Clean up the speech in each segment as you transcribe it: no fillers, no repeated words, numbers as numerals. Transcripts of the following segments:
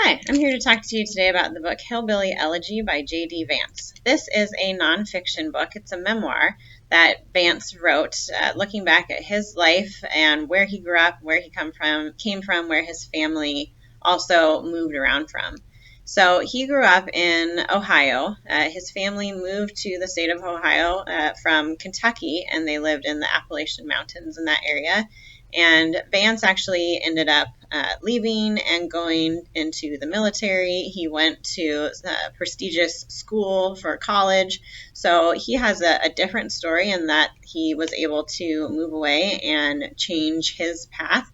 Hi, I'm here to talk to you today about the book Hillbilly Elegy by J.D. Vance. This is a nonfiction book. It's a memoir that Vance wrote, looking back at his life and where he grew up, where he came from, where his family also moved around from. So he grew up in Ohio. His family moved to the state of Ohio from Kentucky, and they lived in the Appalachian Mountains in that area. And Vance actually ended up leaving and going into the military. He went to a prestigious school for college. So he has a different story in that he was able to move away and change his path.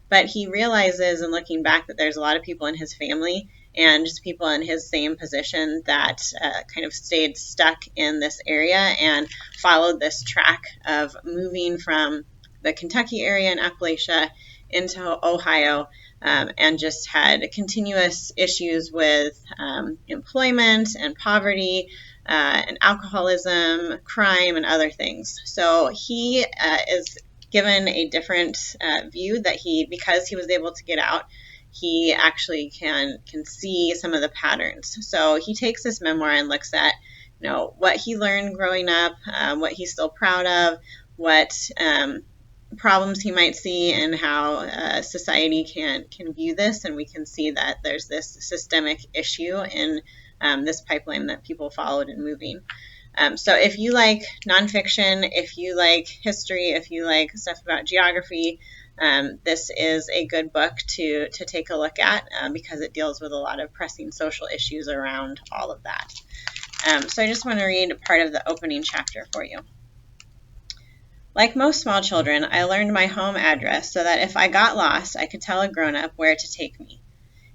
But he realizes in looking back that there's a lot of people in his family and just people in his same position that kind of stayed stuck in this area and followed this track of moving from the Kentucky area in Appalachia into Ohio, and just had continuous issues with employment and poverty and alcoholism, crime, and other things. So he is given a different view that because he was able to get out, he actually can see some of the patterns. So he takes this memoir and looks at what he learned growing up, what he's still proud of, what problems he might see, and how society can view this, and we can see that there's this systemic issue in this pipeline that people followed in moving. So if you like nonfiction, if you like history, if you like stuff about geography, this is a good book to take a look at because it deals with a lot of pressing social issues around all of that. So I just want to read part of the opening chapter for you. Like most small children, I learned my home address so that if I got lost, I could tell a grown-up where to take me.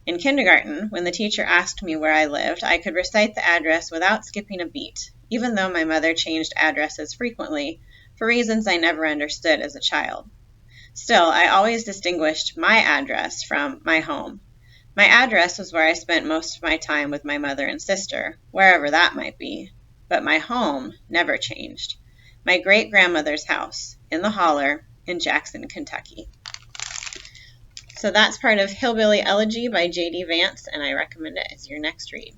In kindergarten, when the teacher asked me where I lived, I could recite the address without skipping a beat, even though my mother changed addresses frequently for reasons I never understood as a child. Still, I always distinguished my address from my home. My address was where I spent most of my time with my mother and sister, wherever that might be, but my home never changed. My great-grandmother's house in the holler in Jackson, Kentucky. So that's part of Hillbilly Elegy by J.D. Vance, and I recommend it as your next read.